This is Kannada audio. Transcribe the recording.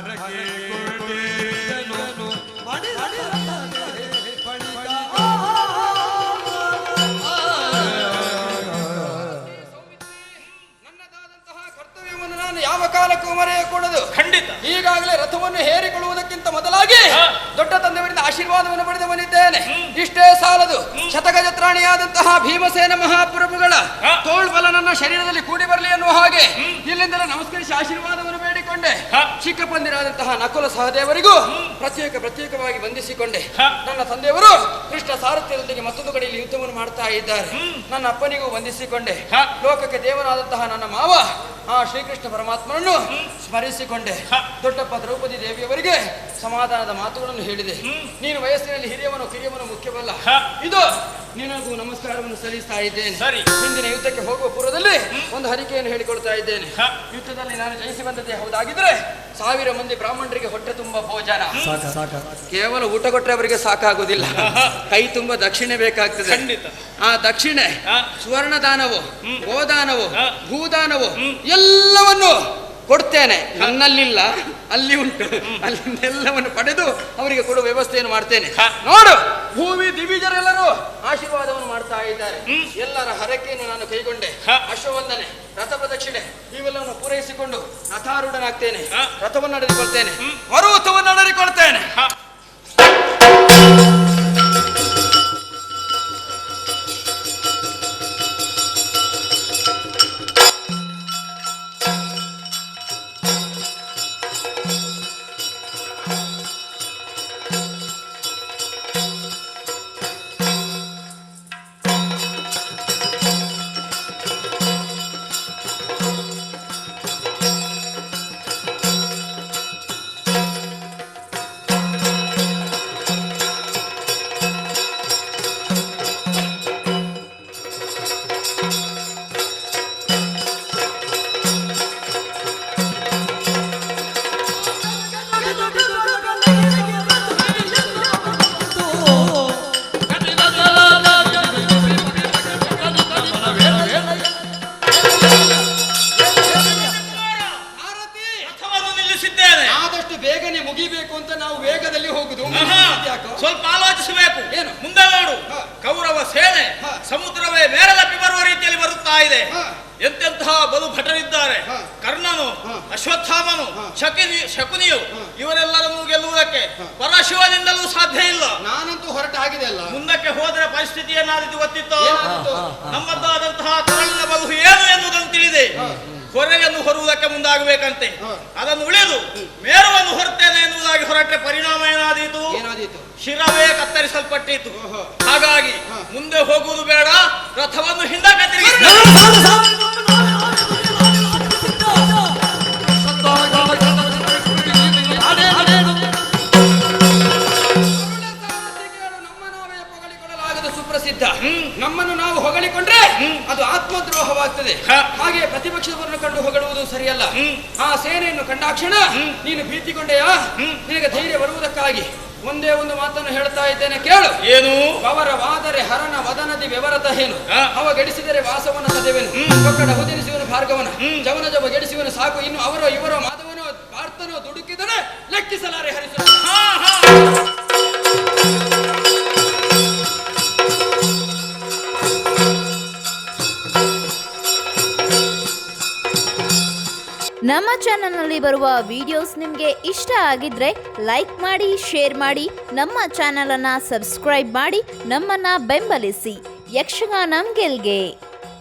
ಹರಕೆ ಕೊಡುತ್ತೇನು ಯಾವ ಕಾಲಕ್ಕೂ ಮರೆಯಕೂಡದು. ಖಂಡಿತ. ಈಗಾಗಲೇ ರಥವನ್ನು ಹೇರಿಕೊಳ್ಳುವುದಕ್ಕಿಂತ ಮೊದಲಾಗಿ ದೊಡ್ಡ ತಂದೆಯವರಿಂದ ಆಶೀರ್ವಾದವನ್ನು ಪಡೆದು ಬಂದಿದ್ದೇನೆ. ಇಷ್ಟೇ ಸಾಲದು, ಶತಗಜತ್ರಾಣಿಯಾದಂತಹ ಭೀಮಸೇನ ಮಹಾಪ್ರಭುಗಳ ತೋಳ್ಬಲ ನನ್ನ ಶರೀರದಲ್ಲಿ ಕೂಡಿ ಬರಲಿ ಎನ್ನುವ ಹಾಗೆ ಇಲ್ಲಿಂದಲೇ ನಮಸ್ಕರಿಸಿ ಆಶೀರ್ವಾದವನ್ನು ಬೇಡಿಕೊಂಡೆ. ಚಿಕ್ಕಪ್ಪಂದಿರಾದಂತಹ ನಕುಲ ಸಹದೇವರಿಗೂ ಪ್ರತ್ಯೇಕವಾಗಿ ವಂದಿಸಿಕೊಂಡೆ. ನನ್ನ ತಂದೆಯವರು ಕೃಷ್ಣ ಸಾರಥ್ಯದೊಂದಿಗೆ ಮತ್ತೊಂದು ಕಡೆಯಲ್ಲಿ ಯುದ್ಧವನ್ನು ಮಾಡ್ತಾ ಇದ್ದಾರೆ. ನನ್ನ ಅಪ್ಪನಿಗೂ ವಂದಿಸಿಕೊಂಡೆ. ಲೋಕಕ್ಕೆ ದೇವನಾದಂತಹ ನನ್ನ ಮಾವ ಶ್ರೀಕೃಷ್ಣ ಪರಮಾತ್ಮನನ್ನು ಸ್ಮರಿಸಿಕೊಂಡೆ. ದೊಡ್ಡಪ್ಪ ದ್ರೌಪದಿ ದೇವಿಯವರಿಗೆ ಸಮಾಧಾನದ ಮಾತುಗಳನ್ನು ಹೇಳಿದೆ. ನೀನು ವಯಸ್ಸಿನಲ್ಲಿ ಹಿರಿಯವನು ಕಿರಿಯವನು ಮುಖ್ಯವಲ್ಲ. ಇದು ನಿನಗೂ ನಮಸ್ಕಾರವನ್ನು ಸಲ್ಲಿಸ್ತಾ ಇದ್ದೇನೆ. ಹಿಂದಿನ ಯುದ್ಧಕ್ಕೆ ಹೋಗುವ ಪೂರ್ವದಲ್ಲಿ ಒಂದು ಹರಿಕೆಯನ್ನು ಹೇಳಿಕೊಡ್ತಾ ಇದ್ದೇನೆ. ಯುದ್ಧದಲ್ಲಿ ನಾನು ಜಯಿಸಿ ಬಂದದ್ದೇ ಹೌದಾಗಿದ್ರೆ 1000 ಮಂದಿ ಬ್ರಾಹ್ಮಣರಿಗೆ ಹೊಟ್ಟೆ ತುಂಬ ಭೋಜನ. ಕೇವಲ ಊಟ ಕೊಟ್ಟರೆ ಅವರಿಗೆ ಸಾಕಾಗುವುದಿಲ್ಲ, ಕೈ ತುಂಬ ದಕ್ಷಿಣೆ ಬೇಕಾಗ್ತದೆ. ಆ ದಕ್ಷಿಣೆ ಸುವರ್ಣ ದಾನವು, ಗೋದಾನವು, ಭೂದಾನವು ಎಲ್ಲವನ್ನು ಕೊಡ್ತೇನೆ. ನನ್ನಲ್ಲಿಲ್ಲ, ಅಲ್ಲಿ ಉಂಟು. ಅಲ್ಲಿಂದೆಲ್ಲವನ್ನು ಪಡೆದು ಅವರಿಗೆ ಕೊಡುವ ವ್ಯವಸ್ಥೆಯನ್ನು ಮಾಡ್ತೇನೆ. ನೋಡು, ಭೂಮಿ ದಿವಿಜರೆಲ್ಲರೂ ಆಶೀರ್ವಾದವನ್ನು ಮಾಡ್ತಾ ಇದ್ದಾರೆ. ಎಲ್ಲರ ಹರಕೆಯನ್ನು ನಾನು ಕೈಗೊಂಡೆ. ಅಶ್ವವಂದನೆ, ರಥ ಪ್ರದಕ್ಷಿಣೆ ಇವೆಲ್ಲವನ್ನು ಪೂರೈಸಿಕೊಂಡು ರಥಾರೂಢನಾಗ್ತೇನೆ. ರಥವನ್ನು ನಡೆದುಕೊಳ್ತೇನೆ, ಮರುತವನ್ನು ನಡೆದುಕೊಳ್ತೇನೆ. ಮುಗಿಬೇಕು ಅಂತ ನಾವು ವೇಗದಲ್ಲಿ ಹೋಗುದು. ಸ್ವಲ್ಪ ಆಲೋಚಿಸಬೇಕು. ಏನು ಮುಂದೆ ನೋಡು, ಕೌರವ ಸೇನೆ ಸಮುದ್ರವೇ ಮೇಲದಪ್ಪಿ ಬರುವ ರೀತಿಯಲ್ಲಿ ಬರುತ್ತಾ ಇದೆ. ಎಂತೆಂತಹ ಬಲು ಭಟರಿದ್ದಾರೆ. ಕರ್ಣನು, ಅಶ್ವತ್ಥಾಮನು, ಶಕುನಿಯು ಇವರೆಲ್ಲರನ್ನು ಗೆಲ್ಲುವುದಕ್ಕೆ ಪರಶಿವನಿಂದಲೂ ಸಾಧ್ಯ ಇಲ್ಲ. ನಾನಂತೂ ಹೊರಟ ಆಗಿದೆ ಅಲ್ಲ. ಮುಂದಕ್ಕೆ ಹೋದರೆ ಪರಿಸ್ಥಿತಿ ಏನಾದಿತು ಗೊತ್ತಿತ್ತು. ನಮ್ಮದಾದಂತಹ ಕರಳಿನ ಬಲು ಏನು ಎನ್ನುವುದನ್ನು ತಿಳಿದೆ ಹೊರೆಯನ್ನು ಹೊರುವುದಕ್ಕೆ ಮುಂದಾಗಬೇಕಂತೆ. ಅದನ್ನು ಉಳಿದು ಮೇರುವನ್ನು ಹೊರತೇನೆ ಎನ್ನುವುದಾಗಿ ಹೊರಟ್ರೆ ಪರಿಣಾಮ ಏನಾದೀತು? ಶಿರವೇ ಕತ್ತರಿಸಲ್ಪಟ್ಟಿತು. ಹಾಗಾಗಿ ಮುಂದೆ ಹೋಗುವುದು ಬೇಡ, ರಥವನ್ನು ಹಿಂದಕ್ಕೆ ತಿರುಗಿಸಿ ಸುಪ್ರಸಿದ್ಧ. ನಮ್ಮನ್ನು ನಾವು ಹೊಗಳಿಕೊಂಡ್ರೆ ಅದು ಆತ್ಮದ್ರೋಹವಾಗ್ತದೆ. ಹಾಗೆ ಪ್ರತಿಪಕ್ಷದವರನ್ನು ಕಂಡು ಹೊಗಳುವುದು ಸರಿಯಲ್ಲ. ಆ ಸೇನೆಯನ್ನು ಕಂಡಾಕ್ಷಣ ನೀನು ಭೀತಿಗೊಂಡೆಯಾ? ನಿನಗೆ ಧೈರ್ಯ ಬರುವುದಕ್ಕಾಗಿ ಒಂದೇ ಒಂದು ಮಾತನ್ನು ಹೇಳ್ತಾ ಇದ್ದೇನೆ, ಕೇಳು. ಏನು? ಅವರ ವಾದರೆ ಹರನ ವದನದಿ ವ್ಯವರತ ಏನು? ಅವ ಗೆಡಿಸಿದರೆ ವಾಸವನ ಸದೆವೆನು, ಒಕ್ಕಡ ಹುದಿರಿಸುವನು ಭಾರ್ಗವನ, ಜವನ ಜವ ಗೆಡಿಸುವನು ಸಾಕು. ಇನ್ನು ಅವರೋ ಇವರೋ ಮಾಧವನೋ ಪಾರ್ಥನೋ ದುಡುಕಿದರೆ ಲೆಕ್ಕಿಸಲಾರೆ ಹರಿಸು. ನಮ್ಮ ಚಾನಲ್ನಲ್ಲಿ ಬರುವ ವಿಡಿಯೋಸ್ ನಿಮಗೆ ಇಷ್ಟ ಆಗಿದ್ರೆ ಲೈಕ್ ಮಾಡಿ, ಶೇರ್ ಮಾಡಿ, ನಮ್ಮ ಚಾನಲನ್ನು ಸಬ್ಸ್ಕ್ರೈಬ್ ಮಾಡಿ, ನಮ್ಮನ್ನು ಬೆಂಬಲಿಸಿ. ಯಕ್ಷಗಾನ ಗೆಲ್ಗೆ.